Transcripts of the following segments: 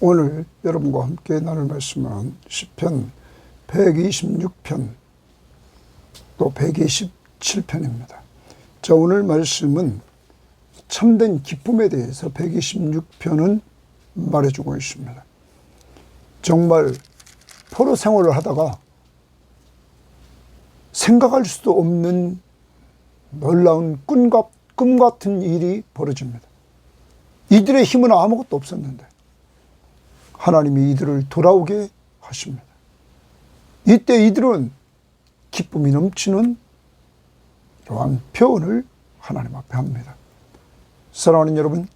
오늘 여러분과 함께 나눌 말씀은 시편 126편 또 127편입니다. 자, 오늘 말씀은 참된 기쁨에 대해서 126편은 말해주고 있습니다. 정말 포로 생활을 하다가 생각할 수도 없는 놀라운 꿈 같은 일이 벌어집니다. 이들의 힘은 아무것도 없었는데 하나님이 이들을 돌아오게 하십니다. 이때 이들은 기쁨이 넘치는 이러한 표현을 하나님 앞에 합니다. 사랑하는 여러분,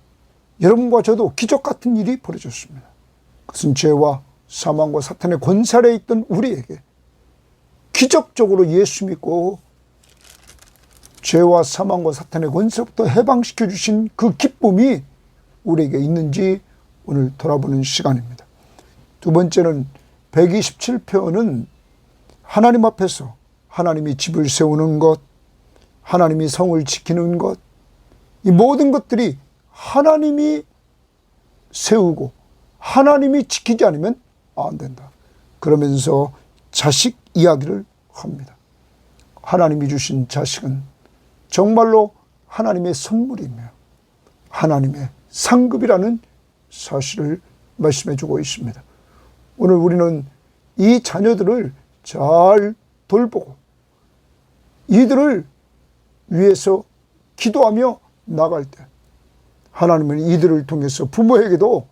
여러분과 저도 기적 같은 일이 벌어졌습니다. 그것은 죄와 사망과 사탄의 권세 아래에 있던 우리에게 기적적으로 예수 믿고 죄와 사망과 사탄의 권세로부터 해방시켜 주신 그 기쁨이 우리에게 있는지 오늘 돌아보는 시간입니다. 두 번째는 127편은 하나님 앞에서 하나님이 집을 세우는 것, 하나님이 성을 지키는 것, 이 모든 것들이 하나님이 세우고 하나님이 지키지 않으면 안 된다. 그러면서 자식 이야기를 합니다. 하나님이 주신 자식은 정말로 하나님의 선물이며 하나님의 상급이라는 사실을 말씀해 주고 있습니다. 오늘 우리는 이 자녀들을 잘 돌보고 이들을 위해서 기도하며 나갈 때 하나님은 이들을 통해서 부모에게도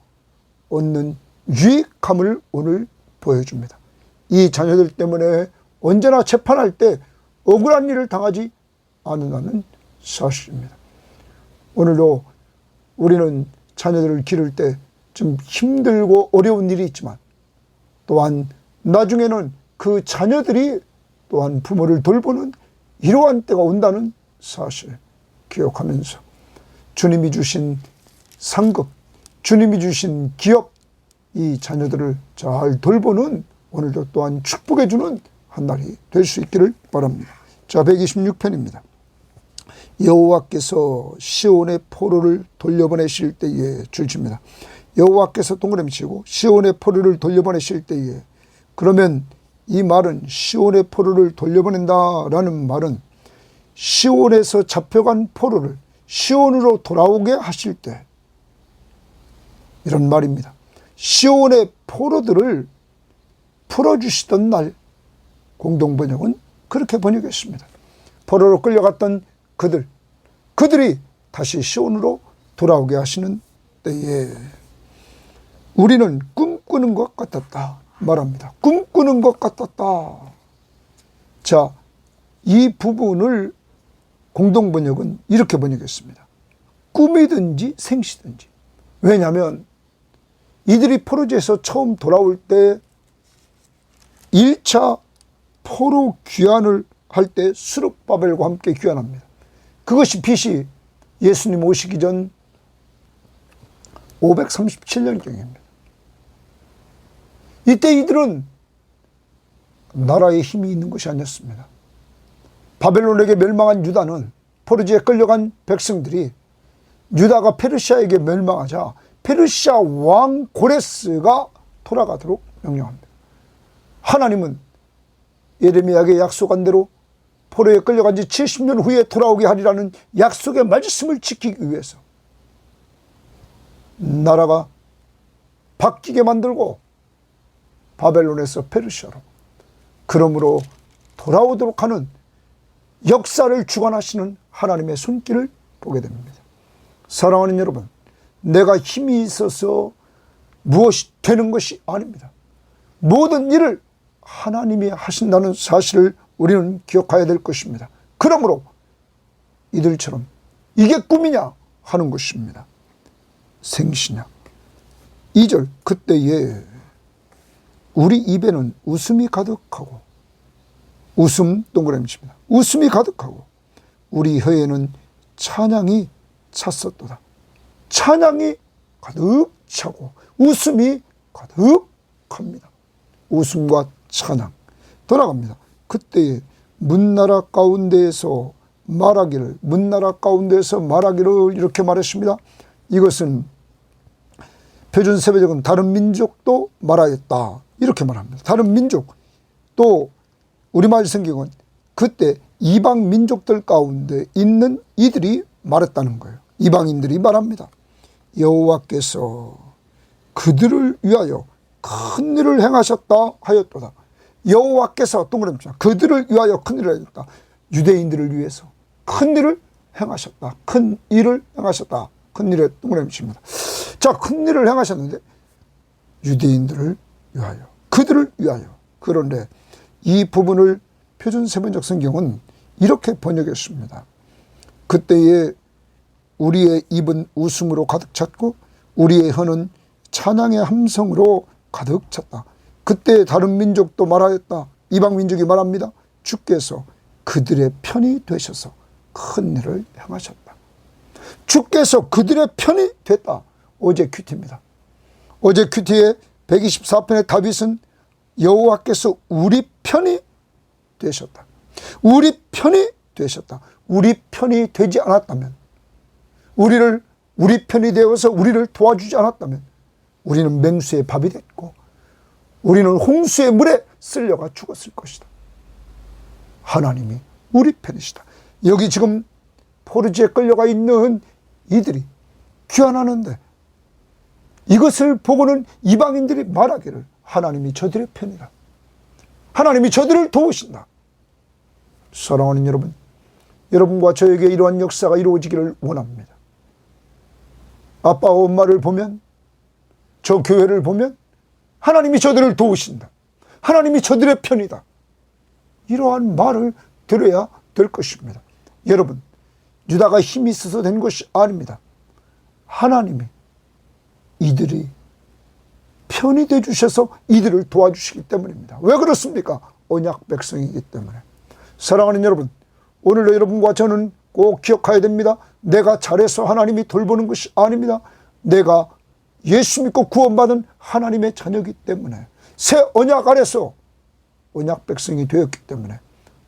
얻는 유익함을 오늘 보여줍니다. 이 자녀들 때문에 언제나 재판할 때 억울한 일을 당하지 않는다는 사실입니다. 오늘도 우리는 자녀들을 기를 때 좀 힘들고 어려운 일이 있지만 또한 나중에는 그 자녀들이 또한 부모를 돌보는 이러한 때가 온다는 사실 기억하면서 주님이 주신 상급, 주님이 주신 기업, 이 자녀들을 잘 돌보는 오늘도 또한 축복해 주는 한 날이 될 수 있기를 바랍니다. 자, 126편입니다. 여호와께서 시온의 포로를 돌려보내실 때에 줄집니다. 여호와께서 동그라미 치고 시온의 포로를 돌려보내실 때에, 그러면 이 말은 시온의 포로를 돌려보낸다라는 말은 시온에서 잡혀간 포로를 시온으로 돌아오게 하실 때 이런 말입니다. 시온의 포로들을 풀어주시던 날, 공동번역은 그렇게 번역했습니다. 포로로 끌려갔던 그들이 다시 시온으로 돌아오게 하시는 때에 우리는 꿈꾸는 것 같았다 말합니다. 꿈꾸는 것 같았다. 자, 이 부분을 공동번역은 이렇게 번역했습니다. 꿈이든지 생시든지. 왜냐하면 이들이 포로지에서 처음 돌아올 때 1차 포로 귀환을 할 때 스룹바벨과 함께 귀환합니다. 그것이 BC 예수님 오시기 전 537년경입니다. 이때 이들은 나라의 힘이 있는 것이 아니었습니다. 바벨론에게 멸망한 유다는 포로지에 끌려간 백성들이 유다가 페르시아에게 멸망하자 페르시아 왕 고레스가 돌아가도록 명령합니다. 하나님은 예레미야에게 약속한 대로 포로에 끌려간 지 70년 후에 돌아오게 하리라는 약속의 말씀을 지키기 위해서 나라가 바뀌게 만들고 바벨론에서 페르시아로, 그러므로 돌아오도록 하는 역사를 주관하시는 하나님의 손길을 보게 됩니다. 사랑하는 여러분, 내가 힘이 있어서 무엇이 되는 것이 아닙니다. 모든 일을 하나님이 하신다는 사실을 우리는 기억해야 될 것입니다. 그러므로 이들처럼 이게 꿈이냐 하는 것입니다. 생시냐. 2절, 그때에 우리 입에는 웃음이 가득하고, 웃음 동그라미 칩니다. 웃음이 가득하고 우리 혀에는 찬양이 찼었도다. 찬양이 가득 차고 웃음이 가득합니다. 웃음과 찬양. 돌아갑니다. 그때 문나라 가운데에서 말하기를, 문나라 가운데에서 말하기를 이렇게 말했습니다. 이것은 표준 세배적은 다른 민족도 말하였다. 이렇게 말합니다. 다른 민족. 또 우리말 성경은 그때 이방 민족들 가운데 있는 이들이 말했다는 거예요. 이방인들이 말합니다. 여호와께서 그들을 위하여 큰 일을 행하셨다 하였도다. 여호와께서 동그라미 쳐 그들을 위하여 큰 일을 행하셨다. 유대인들을 위해서 큰 일을 행하셨다. 큰 일을 행하셨다. 큰 일에 동그라미 칩니다. 자, 큰 일을 행하셨는데 유대인들을 위하여, 그들을 위하여. 그런데 이 부분을 표준 세번역 성경은 이렇게 번역했습니다. 그때에 우리의 입은 웃음으로 가득 찼고 우리의 혀는 찬양의 함성으로 가득 찼다. 그때 다른 민족도 말하였다. 이방 민족이 말합니다. 주께서 그들의 편이 되셔서 큰 일을 행하셨다. 주께서 그들의 편이 됐다. 어제 큐티입니다. 어제 큐티의 124편의 다윗은 여호와께서 우리 편이 되셨다. 우리 편이 되셨다. 우리 편이 되지 않았다면, 우리 편이 되어서 우리를 도와주지 않았다면 우리는 맹수의 밥이 됐고 우리는 홍수의 물에 쓸려가 죽었을 것이다. 하나님이 우리 편이시다. 여기 지금 포르지에 끌려가 있는 이들이 귀환하는데 이것을 보고는 이방인들이 말하기를 하나님이 저들의 편이다. 하나님이 저들을 도우신다. 사랑하는 여러분, 여러분과 저에게 이러한 역사가 이루어지기를 원합니다. 아빠와 엄마를 보면, 저 교회를 보면 하나님이 저들을 도우신다. 하나님이 저들의 편이다. 이러한 말을 들어야 될 것입니다. 여러분, 유다가 힘이 있어서 된 것이 아닙니다. 하나님이 이들이 편이 되어 주셔서 이들을 도와주시기 때문입니다. 왜 그렇습니까? 언약 백성이기 때문에. 사랑하는 여러분, 오늘도 여러분과 저는 꼭 기억해야 됩니다. 내가 잘해서 하나님이 돌보는 것이 아닙니다. 내가 예수 믿고 구원받은 하나님의 자녀이기 때문에, 새 언약 아래서 언약 백성이 되었기 때문에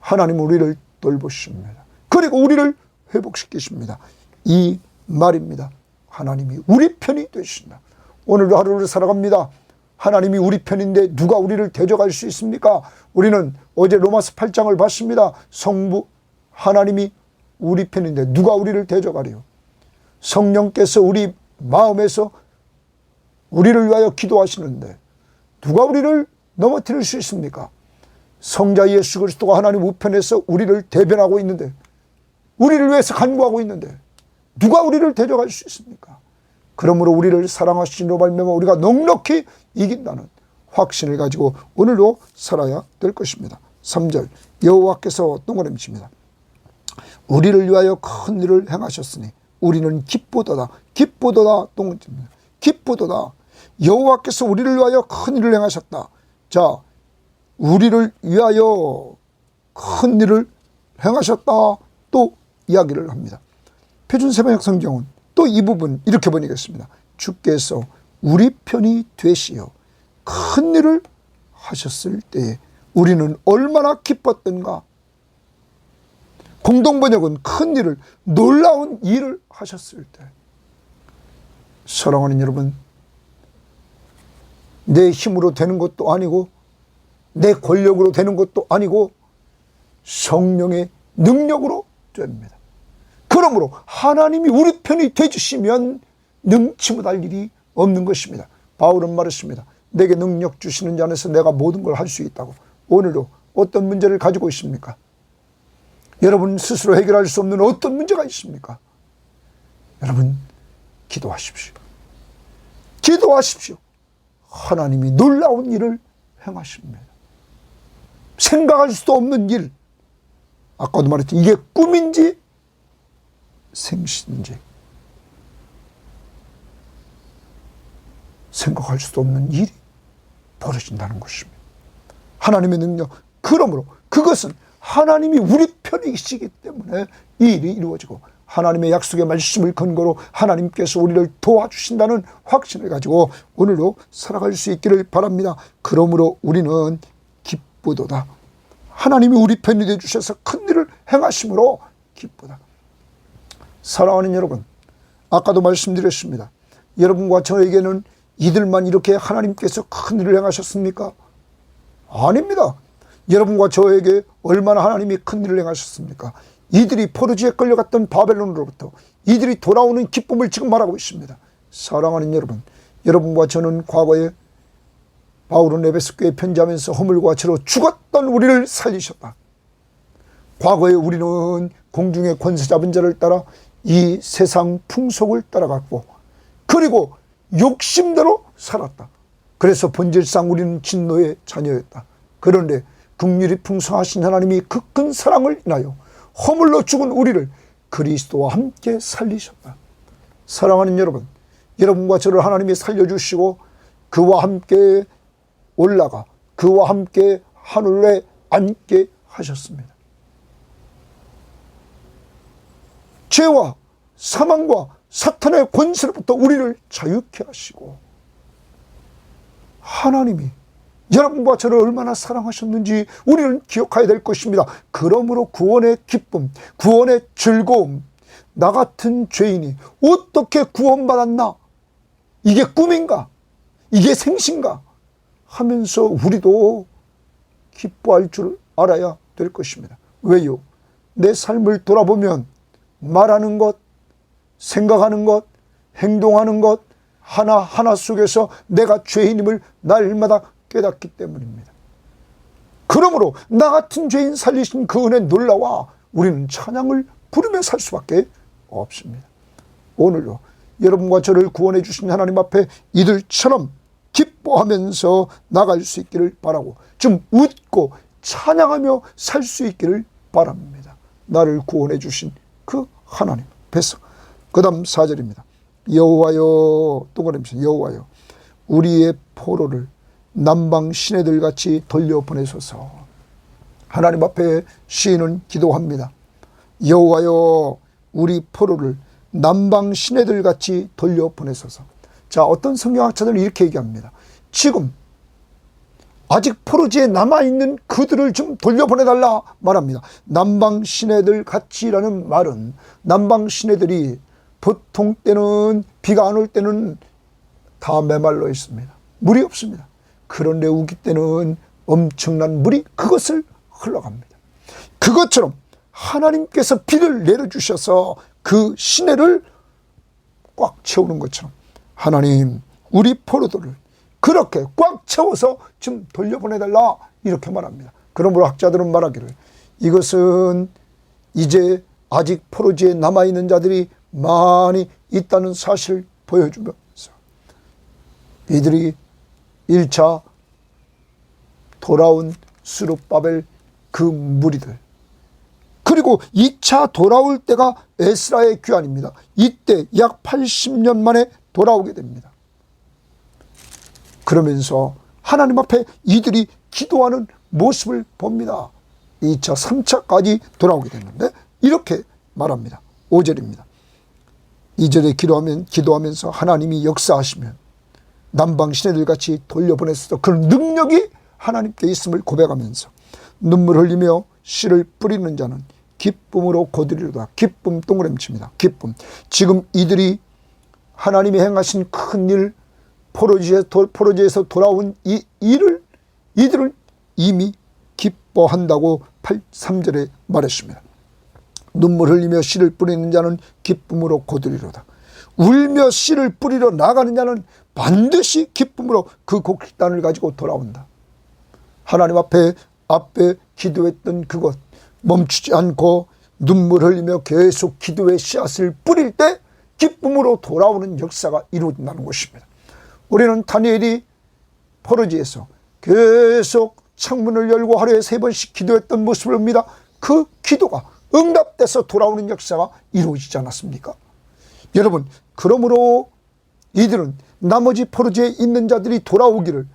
하나님은 우리를 돌보십니다. 그리고 우리를 회복시키십니다. 이 말입니다. 하나님이 우리 편이 되신다. 오늘도 하루를 살아갑니다. 하나님이 우리 편인데 누가 우리를 대적할 수 있습니까? 우리는 어제 로마서 8장을 봤습니다. 성부 하나님이 우리 편인데 누가 우리를 대적하리요? 성령께서 우리 마음에서 우리를 위하여 기도하시는데 누가 우리를 넘어뜨릴 수 있습니까? 성자 예수 그리스도가 하나님 우편에서 우리를 대변하고 있는데, 우리를 위해서 간구하고 있는데 누가 우리를 대적할 수 있습니까? 그러므로 우리를 사랑하시는 말미암아 우리가 넉넉히 이긴다는 확신을 가지고 오늘도 살아야 될 것입니다. 3절, 여호와께서 동그라미 칩니다. 우리를 위하여 큰 일을 행하셨으니 우리는 기쁘도다. 기쁘도다. 동그라미 칩니다. 기쁘도다. 여호와께서 우리를 위하여 큰 일을 행하셨다. 자, 우리를 위하여 큰 일을 행하셨다. 또 이야기를 합니다. 표준세번역 성경은 또 이 부분 이렇게 번역했습니다. 주께서 우리 편이 되시어 큰 일을 하셨을 때에 우리는 얼마나 기뻤던가. 공동번역은 큰 일을, 놀라운 일을 하셨을 때. 사랑하는 여러분, 내 힘으로 되는 것도 아니고 내 권력으로 되는 것도 아니고 성령의 능력으로 됩니다. 그러므로 하나님이 우리 편이 되주시면 능치 못할 일이 없는 것입니다. 바울은 말했습니다. 내게 능력 주시는 자 안에서 내가 모든 걸 할 수 있다고. 오늘도 어떤 문제를 가지고 있습니까? 여러분 스스로 해결할 수 없는 어떤 문제가 있습니까? 여러분 기도하십시오. 기도하십시오. 하나님이 놀라운 일을 행하십니다. 생각할 수도 없는 일. 아까도 말했죠. 이게 꿈인지 생신인지 생각할 수도 없는 일이 벌어진다는 것입니다. 하나님의 능력. 그러므로 그것은 하나님이 우리 편이시기 때문에 이 일이 이루어지고 하나님의 약속의 말씀을 근거로 하나님께서 우리를 도와주신다는 확신을 가지고 오늘도 살아갈 수 있기를 바랍니다. 그러므로 우리는 기쁘도다. 하나님이 우리 편이 되어주셔서 큰 일을 행하심으로 기쁘다. 사랑하는 여러분, 아까도 말씀드렸습니다. 여러분과 저에게는 이들만 이렇게 하나님께서 큰 일을 행하셨습니까? 아닙니다. 여러분과 저에게 얼마나 하나님이 큰 일을 행하셨습니까? 이들이 포로지에 끌려갔던 바벨론으로부터 이들이 돌아오는 기쁨을 지금 말하고 있습니다. 사랑하는 여러분, 여러분과 저는 과거에 바울은 에베소 교회에 편지하면서 허물과 죄로 죽었던 우리를 살리셨다. 과거에 우리는 공중의 권세 잡은 자를 따라 이 세상 풍속을 따라갔고, 그리고 욕심대로 살았다. 그래서 본질상 우리는 진노의 자녀였다. 그런데 긍휼이 풍성하신 하나님이 그 큰 사랑을 인하여 허물로 죽은 우리를 그리스도와 함께 살리셨다. 사랑하는 여러분, 여러분과 저를 하나님이 살려주시고 그와 함께 올라가 그와 함께 하늘에 앉게 하셨습니다. 죄와 사망과 사탄의 권세로부터 우리를 자유케 하시고, 하나님이 여러분과 저를 얼마나 사랑하셨는지 우리는 기억해야 될 것입니다. 그러므로 구원의 기쁨, 구원의 즐거움, 나 같은 죄인이 어떻게 구원받았나? 이게 꿈인가? 이게 생신가? 하면서 우리도 기뻐할 줄 알아야 될 것입니다. 왜요? 내 삶을 돌아보면 말하는 것, 생각하는 것, 행동하는 것 하나하나 속에서 내가 죄인임을 날마다 깨닫기 때문입니다. 그러므로 나 같은 죄인 살리신 그 은혜 놀라와 우리는 찬양을 부르며 살 수밖에 없습니다. 오늘도 여러분과 저를 구원해 주신 하나님 앞에 이들처럼 기뻐하면서 나갈 수 있기를 바라고, 좀 웃고 찬양하며 살 수 있기를 바랍니다. 나를 구원해 주신 그 하나님 앞에서. 그 다음 4절입니다. 여호와여, 동그라미 여호와여, 우리의 포로를 남방 시내들같이 돌려보내소서. 하나님 앞에 시인은 기도합니다. 여호와여, 우리 포로를 남방 시내들같이 돌려보내소서. 자, 어떤 성경학자들은 이렇게 얘기합니다. 지금 아직 포로지에 남아있는 그들을 좀 돌려보내달라 말합니다. 남방 시내들 같이라는 말은, 남방 시내들이 보통 때는 비가 안 올 때는 다 메말라 있습니다. 물이 없습니다. 그런데 우기 때는 엄청난 물이 그것을 흘러갑니다. 그것처럼 하나님께서 비를 내려주셔서 그 시내를 꽉 채우는 것처럼 하나님, 우리 포로들을 그렇게 꽉 채워서 좀 돌려보내달라 이렇게 말합니다. 그러므로 학자들은 말하기를, 이것은 이제 아직 포로지에 남아있는 자들이 많이 있다는 사실을 보여주면서 이들이 1차 돌아온 스룹바벨 그 무리들, 그리고 2차 돌아올 때가 에스라의 귀환입니다. 이때 약 80년 만에 돌아오게 됩니다. 그러면서 하나님 앞에 이들이 기도하는 모습을 봅니다. 2차, 3차까지 돌아오게 됐는데 이렇게 말합니다. 5절입니다. 2절에 기도하면서 하나님이 역사하시면 남방 시내들같이 돌려보냈어. 그런 능력이 하나님께 있음을 고백하면서 눈물 흘리며 씨를 뿌리는 자는 기쁨으로 거두리로다. 기쁨, 동그라미칩니다. 기쁨. 지금 이들이 하나님이 행하신 큰 일, 포로지에서 돌아온 이 일을 이들은 이미 기뻐한다고 3절에 말했습니다. 눈물 흘리며 씨를 뿌리는 자는 기쁨으로 거두리로다. 울며 씨를 뿌리러 나가는 자는 반드시 기쁨으로 그 곡식단을 가지고 돌아온다. 하나님 앞에 기도했던 그것 멈추지 않고 눈물 흘리며 계속 기도의 씨앗을 뿌릴 때 기쁨으로 돌아오는 역사가 이루어진다는 것입니다. 우리는 다니엘이 포로지에서 계속 창문을 열고 하루에 3번씩 기도했던 모습을 봅니다. 그 기도가 응답돼서 돌아오는 역사가 이루어지지 않았습니까? 여러분, 그러므로 이들은 나머지 포로지에 있는 자들이 돌아오기를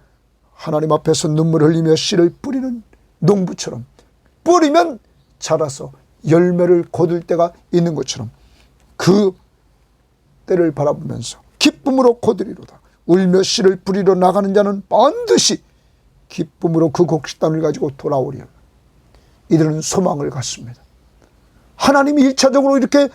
하나님 앞에서 눈물 흘리며 씨를 뿌리는 농부처럼 뿌리면 자라서 열매를 거둘 때가 있는 것처럼 그 때를 바라보면서 기쁨으로 거두리로다. 울며 씨를 뿌리러 나가는 자는 반드시 기쁨으로 그 곡식단을 가지고 돌아오리라. 이들은 소망을 갖습니다. 하나님이 1차적으로 이렇게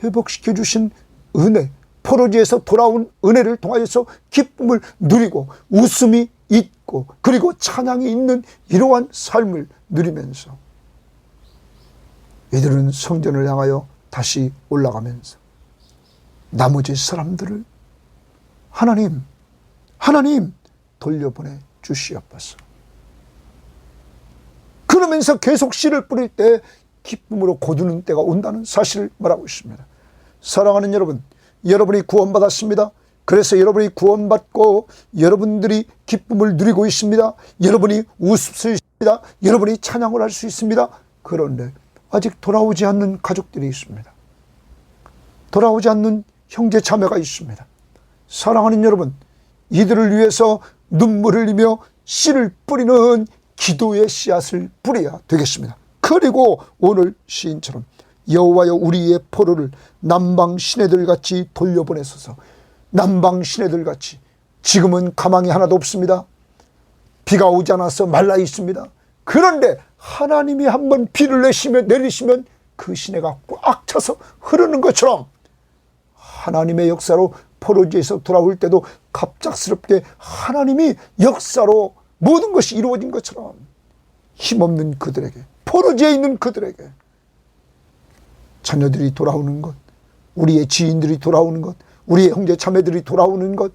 회복시켜 주신 은혜, 포로지에서 돌아온 은혜를 통하여서 기쁨을 누리고 웃음이 있고 그리고 찬양이 있는 이러한 삶을 누리면서 이들은 성전을 향하여 다시 올라가면서 나머지 사람들을 하나님 돌려보내 주시옵소서. 그러면서 계속 씨를 뿌릴 때 기쁨으로 거두는 때가 온다는 사실을 말하고 있습니다. 사랑하는 여러분, 여러분이 구원받았습니다. 그래서 여러분이 구원받고 여러분들이 기쁨을 누리고 있습니다. 여러분이 웃을 수 있습니다. 여러분이 찬양을 할 수 있습니다. 그런데 아직 돌아오지 않는 가족들이 있습니다. 돌아오지 않는 형제 자매가 있습니다. 사랑하는 여러분, 이들을 위해서 눈물을 흘리며 씨를 뿌리는 기도의 씨앗을 뿌려야 되겠습니다. 그리고 오늘 시인처럼 여호와여 우리의 포로를 남방 시내들같이 돌려보내소서. 남방 시내들같이 지금은 가망이 하나도 없습니다. 비가 오지 않아서 말라 있습니다. 그런데 하나님이 한번 비를 내리시면 그 시내가 꽉 차서 흐르는 것처럼 하나님의 역사로 포로지에서 돌아올 때도 갑작스럽게 하나님이 역사로 모든 것이 이루어진 것처럼 힘없는 그들에게, 포로지에 있는 그들에게 자녀들이 돌아오는 것, 우리의 지인들이 돌아오는 것, 우리의 형제 자매들이 돌아오는 것,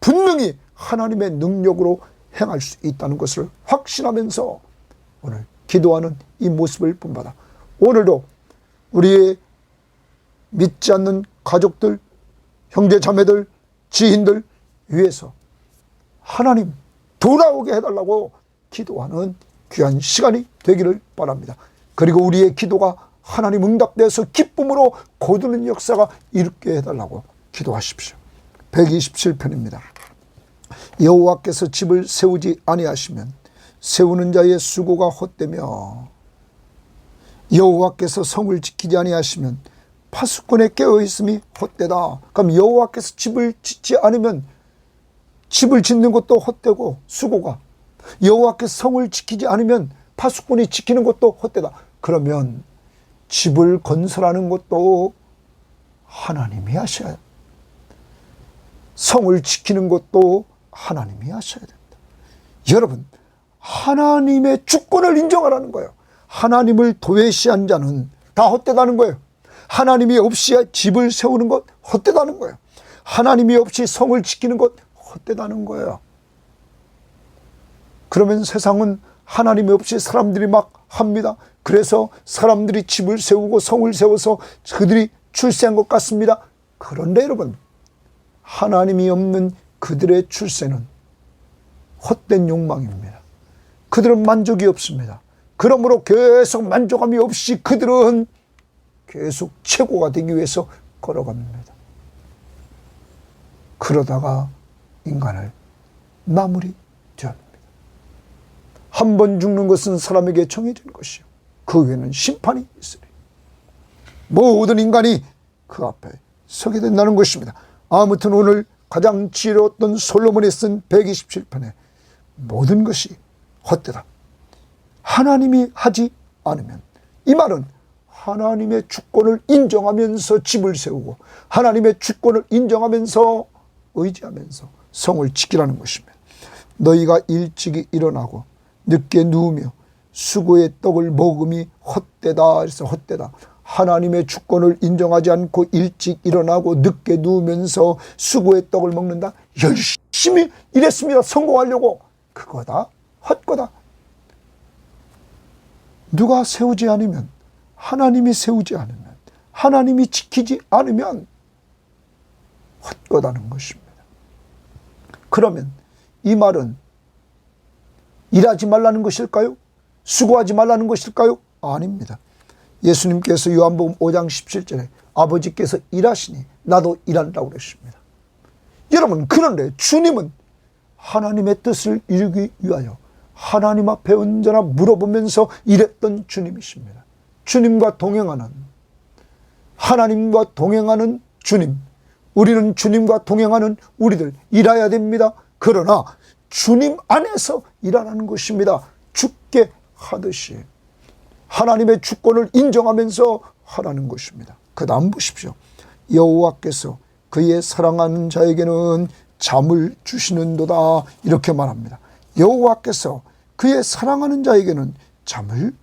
분명히 하나님의 능력으로 행할 수 있다는 것을 확신하면서 오늘 기도하는 이 모습을 본받아 오늘도 우리의 믿지 않는 가족들, 형제 자매들, 지인들 위해서 하나님 돌아오게 해달라고 기도하는 귀한 시간이 되기를 바랍니다. 그리고 우리의 기도가 하나님 응답돼서 기쁨으로 거두는 역사가 이루게 해달라고 기도하십시오. 127편입니다. 여호와께서 집을 세우지 아니하시면 세우는 자의 수고가 헛되며 여호와께서 성을 지키지 아니하시면 파수꾼의 깨어있음이 헛되다. 그럼 여호와께서 집을 짓지 않으면 집을 짓는 것도 헛되고 수고가, 여호와께서 성을 지키지 않으면 파수꾼이 지키는 것도 헛되다. 그러면 집을 건설하는 것도 하나님이 하셔야, 성을 지키는 것도 하나님이 하셔야 된다. 여러분, 하나님의 주권을 인정하라는 거예요. 하나님을 도외시한 자는 다 헛되다는 거예요. 하나님이 없이 집을 세우는 것 헛되다는 거예요. 하나님이 없이 성을 지키는 것 헛되다는 거예요. 그러면 세상은 하나님이 없이 사람들이 막 합니다. 그래서 사람들이 집을 세우고 성을 세워서 그들이 출세한 것 같습니다. 그런데 여러분, 하나님이 없는 그들의 출세는 헛된 욕망입니다. 그들은 만족이 없습니다. 그러므로 계속 만족함이 없이 그들은 계속 최고가 되기 위해서 걸어갑니다. 그러다가 인간을 마무리 지어냅니다. 한 번 죽는 것은 사람에게 정해진 것이요, 그 후에는 심판이 있으리. 모든 인간이 그 앞에 서게 된다는 것입니다. 아무튼 오늘 가장 지혜로웠던 솔로몬이 쓴 127편에 모든 것이 헛되다. 하나님이 하지 않으면, 이 말은 하나님의 주권을 인정하면서 집을 세우고 하나님의 주권을 인정하면서 의지하면서 성을 지키라는 것입니다. 너희가 일찍이 일어나고 늦게 누우며 수고의 떡을 먹음이 헛되다. 그래서 헛되다. 하나님의 주권을 인정하지 않고 일찍 일어나고 늦게 누우면서 수고의 떡을 먹는다. 열심히 일했습니다. 성공하려고. 그거다. 헛거다. 누가 세우지 않으면, 하나님이 세우지 않으면, 하나님이 지키지 않으면 헛거다는 것입니다. 그러면 이 말은 일하지 말라는 것일까요? 수고하지 말라는 것일까요? 아닙니다. 예수님께서 요한복음 5장 17절에 아버지께서 일하시니 나도 일한다고 그러십니다. 여러분, 그런데 주님은 하나님의 뜻을 이루기 위하여 하나님 앞에 언제나 물어보면서 일했던 주님이십니다. 주님과 동행하는, 하나님과 동행하는 주님, 우리는 주님과 동행하는 우리들 일해야 됩니다. 그러나 주님 안에서 일하라는 것입니다. 주께 하듯이 하나님의 주권을 인정하면서 하라는 것입니다. 그 다음 보십시오. 여호와께서 그의 사랑하는 자에게는 잠을 주시는도다. 이렇게 말합니다. 여호와께서 그의 사랑하는 자에게는 잠을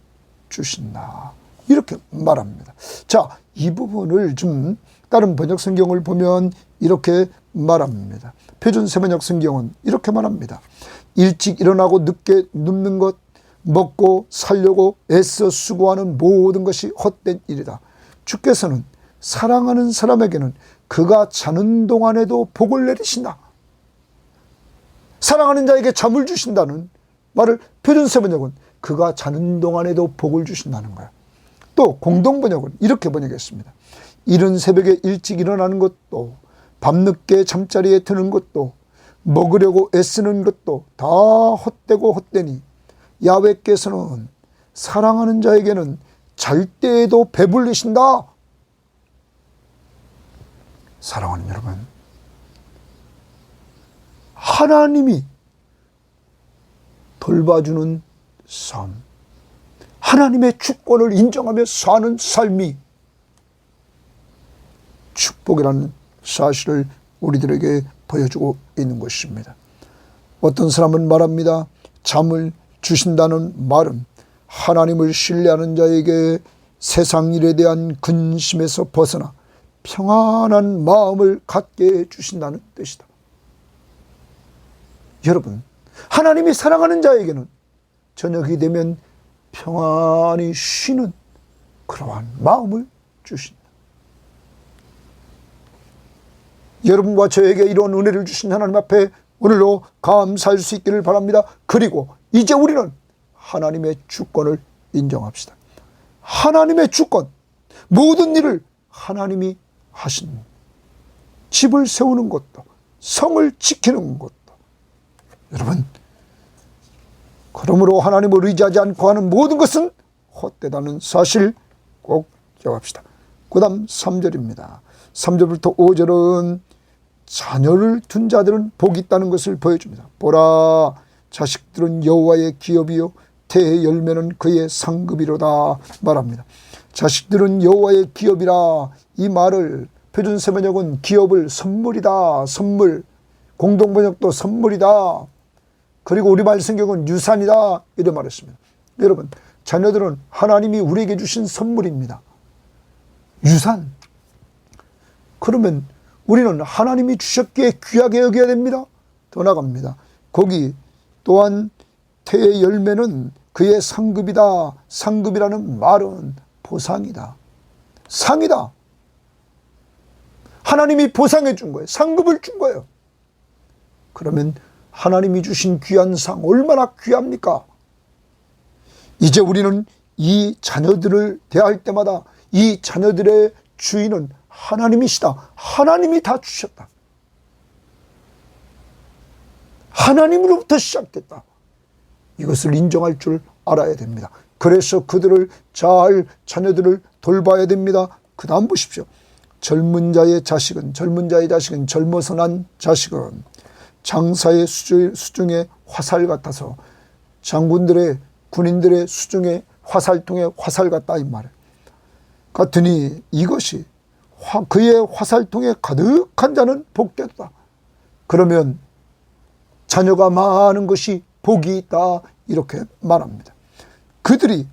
주신다. 이렇게 말합니다. 자, 이 부분을 좀 다른 번역 성경을 보면 이렇게 말합니다. 표준 세번역 성경은 이렇게 말합니다. 일찍 일어나고 늦게 눕는 것, 먹고 살려고 애써 수고하는 모든 것이 헛된 일이다. 주께서는 사랑하는 사람에게는 그가 자는 동안에도 복을 내리신다. 사랑하는 자에게 잠을 주신다는 말을 표준 세번역은 그가 자는 동안에도 복을 주신다는 거야. 또 공동번역은 이렇게 번역했습니다. 이른 새벽에 일찍 일어나는 것도, 밤늦게 잠자리에 드는 것도, 먹으려고 애쓰는 것도 다 헛되고 헛되니 야훼께서는 사랑하는 자에게는 잘 때에도 배불리신다. 사랑하는 여러분, 하나님이 돌봐주는 삶, 하나님의 주권을 인정하며 사는 삶이 축복이라는 사실을 우리들에게 보여주고 있는 것입니다. 어떤 사람은 말합니다. 잠을 주신다는 말은 하나님을 신뢰하는 자에게 세상 일에 대한 근심에서 벗어나 평안한 마음을 갖게 해주신다는 뜻이다. 여러분, 하나님이 사랑하는 자에게는 저녁이 되면 평안히 쉬는 그러한 마음을 주신다. 여러분과 저에게 이런 은혜를 주신 하나님 앞에 오늘도 감사할 수 있기를 바랍니다. 그리고 이제 우리는 하나님의 주권을 인정합시다. 하나님의 주권, 모든 일을 하나님이 하신, 집을 세우는 것도, 성을 지키는 것도. 여러분, 그러므로 하나님을 의지하지 않고 하는 모든 것은 헛되다는 사실 꼭 기억합시다. 그 다음 3절입니다. 3절부터 5절은 자녀를 둔 자들은 복이 있다는 것을 보여줍니다. 보라, 자식들은 여호와의 기업이요 태의 열매는 그의 상급이로다 말합니다. 자식들은 여호와의 기업이라. 이 말을 표준 세번역은 기업을 선물이다, 선물, 공동번역도 선물이다, 그리고 우리말 성경은 유산이다 이렇게 말했습니다. 여러분, 자녀들은 하나님이 우리에게 주신 선물입니다. 유산. 그러면 우리는 하나님이 주셨기에 귀하게 여겨야 됩니다. 더 나갑니다. 거기 또한 태의 열매는 그의 상급이다. 상급이라는 말은 보상이다, 상이다. 하나님이 보상해 준 거예요. 상급을 준 거예요. 그러면 하나님이 주신 귀한 상 얼마나 귀합니까? 이제 우리는 이 자녀들을 대할 때마다 이 자녀들의 주인은 하나님이시다. 하나님이 다 주셨다. 하나님으로부터 시작됐다. 이것을 인정할 줄 알아야 됩니다. 그래서 그들을 잘, 자녀들을 돌봐야 됩니다. 그 다음 보십시오. 젊은 자의 자식은 젊어서 난 자식은 장사의 수중의 화살 같아서, 장군들의, 군인들의 수중의 화살통의 화살 같다 이 말 같으니 이것이 그의 화살통에 가득한 자는 복되다. 그러면 자녀가 많은 것이 복이 있다 이렇게 말합니다. 그들이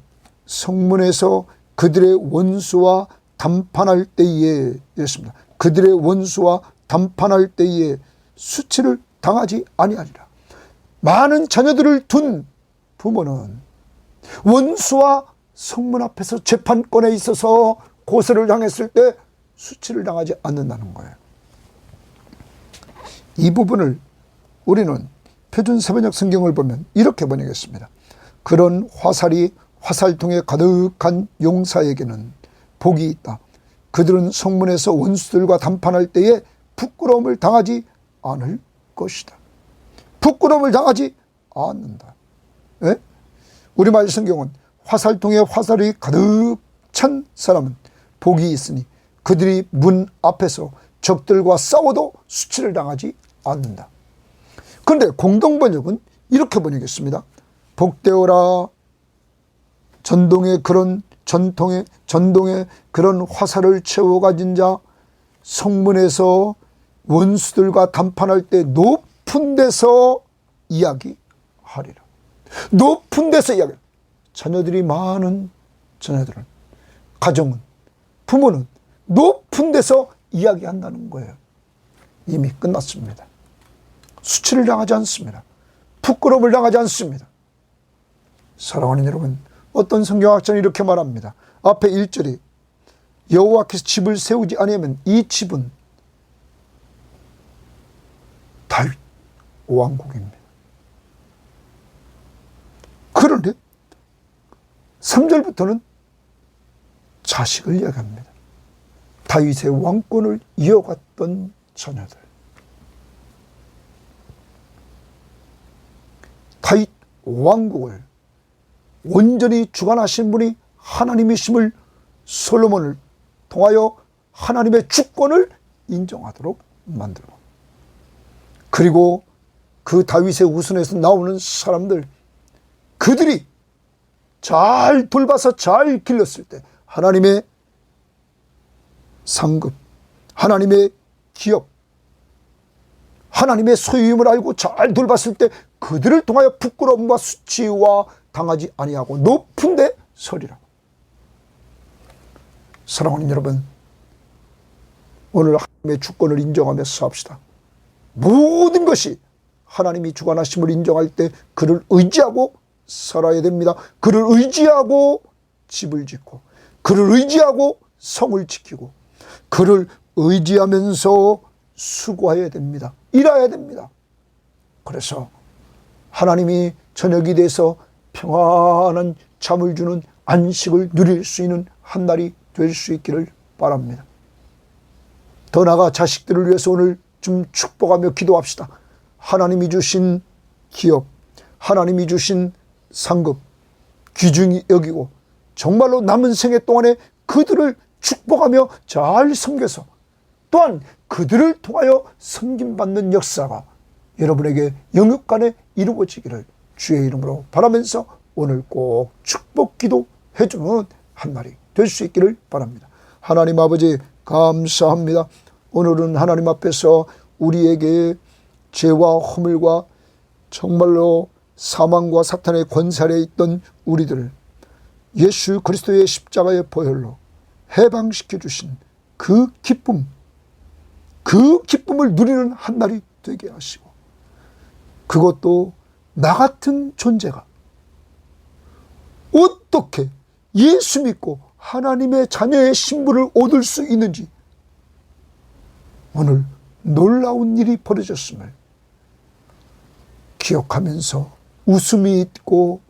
성문에서 그들의 원수와 담판할 때에 이랬습니다. 그들의 원수와 담판할 때에 수치를 당하지 아니하리라. 많은 자녀들을 둔 부모는 원수와 성문 앞에서 재판권에 있어서 고소를 당했을 때 수치를 당하지 않는다는 거예요. 이 부분을 우리는 표준 세번역 성경을 보면 이렇게 번역했습니다. 그런 화살통에 가득한 용사에게는 복이 있다. 그들은 성문에서 원수들과 담판할 때에 부끄러움을 당하지 않을 것이다. 부끄러움을 당하지 않는다. 예? 우리말 성경은 화살통에 화살이 가득 찬 사람은 복이 있으니 그들이 문 앞에서 적들과 싸워도 수치를 당하지 않는다. 그런데 공동번역은 이렇게 번역했습니다. 복되어라. 전동에 그런 그런 화살을 채워 가진 자, 성문에서 원수들과 담판할 때 높은 데서 이야기하리라. 높은 데서 이야기. 자녀들이 많은 자녀들은, 가정은, 부모는 높은 데서 이야기한다는 거예요. 이미 끝났습니다. 수치를 당하지 않습니다. 부끄러움을 당하지 않습니다. 사랑하는 여러분, 어떤 성경학자는 이렇게 말합니다. 앞에 1절이 여호와께서 집을 세우지 아니하면 이 집은 다윗 왕국입니다. 그런데 3절부터는 자식을 이야기합니다. 다윗의 왕권을 이어갔던 자녀들. 다윗 왕국을 온전히 주관하신 분이 하나님이심을 솔로몬을 통하여 하나님의 주권을 인정하도록 만들고, 그리고 그 다윗의 후손에서 나오는 사람들, 그들이 잘 돌봐서 잘 길렀을 때 하나님의 상급, 하나님의 기업, 하나님의 소유임을 알고 잘 돌봤을 때 그들을 통하여 부끄러움과 수치와 당하지 아니하고 높은 데 서리라. 사랑하는 여러분, 오늘 하나님의 주권을 인정하며 삽시다. 모든 것이 하나님이 주관하심을 인정할 때 그를 의지하고 살아야 됩니다. 그를 의지하고 집을 짓고, 그를 의지하고 성을 지키고, 그를 의지하면서 수고해야 됩니다. 일해야 됩니다. 그래서 하나님이 저녁이 돼서 평안한 잠을 주는 안식을 누릴 수 있는 한 날이 될 수 있기를 바랍니다. 더 나아가 자식들을 위해서 오늘 좀 축복하며 기도합시다. 하나님이 주신 기업, 하나님이 주신 상급 귀중히 여기고 정말로 남은 생애 동안에 그들을 축복하며 잘 섬겨서 또한 그들을 통하여 섬김받는 역사가 여러분에게 영육간에 이루어지기를 주의 이름으로 바라면서 오늘 꼭 축복 기도해주는 한 날이 될 수 있기를 바랍니다. 하나님 아버지 감사합니다. 오늘은 하나님 앞에서 우리에게 죄와 허물과 정말로 사망과 사탄의 권세 아래에 있던 우리들을 예수 그리스도의 십자가의 보혈로 해방시켜 주신 그 기쁨, 그 기쁨을 누리는 한 날이 되게 하시고, 그것도 나 같은 존재가 어떻게 예수 믿고 하나님의 자녀의 신분을 얻을 수 있는지 오늘 놀라운 일이 벌어졌음을 기억하면서 웃음이 있고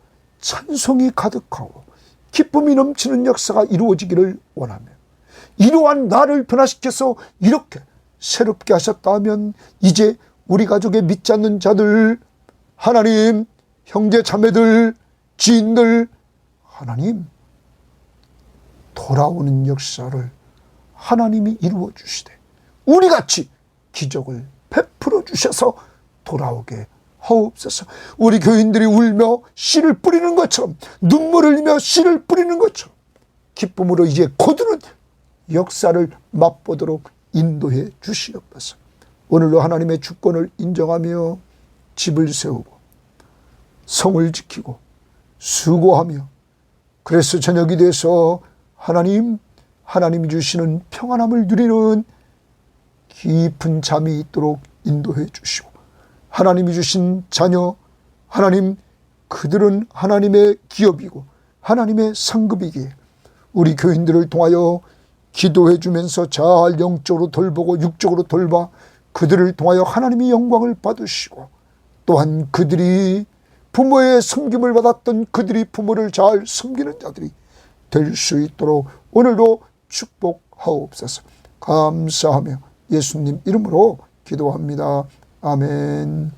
찬송이 가득하고 기쁨이 넘치는 역사가 이루어지기를 원하며, 이러한 나를 변화시켜서 이렇게 새롭게 하셨다면 이제 우리 가족에 믿지 않는 자들, 하나님, 형제 자매들, 지인들, 하나님 돌아오는 역사를 하나님이 이루어 주시되 우리같이 기적을 베풀어 주셔서 돌아오게 하옵소서. 우리 교인들이 울며 씨를 뿌리는 것처럼, 눈물을 흘리며 씨를 뿌리는 것처럼 기쁨으로 이제 거두는 역사를 맛보도록 인도해 주시옵소서. 오늘도 하나님의 주권을 인정하며 집을 세우고 성을 지키고 수고하며, 그래서 저녁이 돼서 하나님이 주시는 평안함을 누리는 깊은 잠이 있도록 인도해 주시고, 하나님이 주신 자녀, 하나님, 그들은 하나님의 기업이고 하나님의 상급이기에 우리 교인들을 통하여 기도해 주면서 잘 영적으로 돌보고 육적으로 돌봐 그들을 통하여 하나님이 영광을 받으시고, 또한 그들이 부모의 섬김을 받았던 그들이 부모를 잘 섬기는 자들이 될 수 있도록 오늘도 축복하옵소서. 감사하며 예수님 이름으로 기도합니다. 아멘.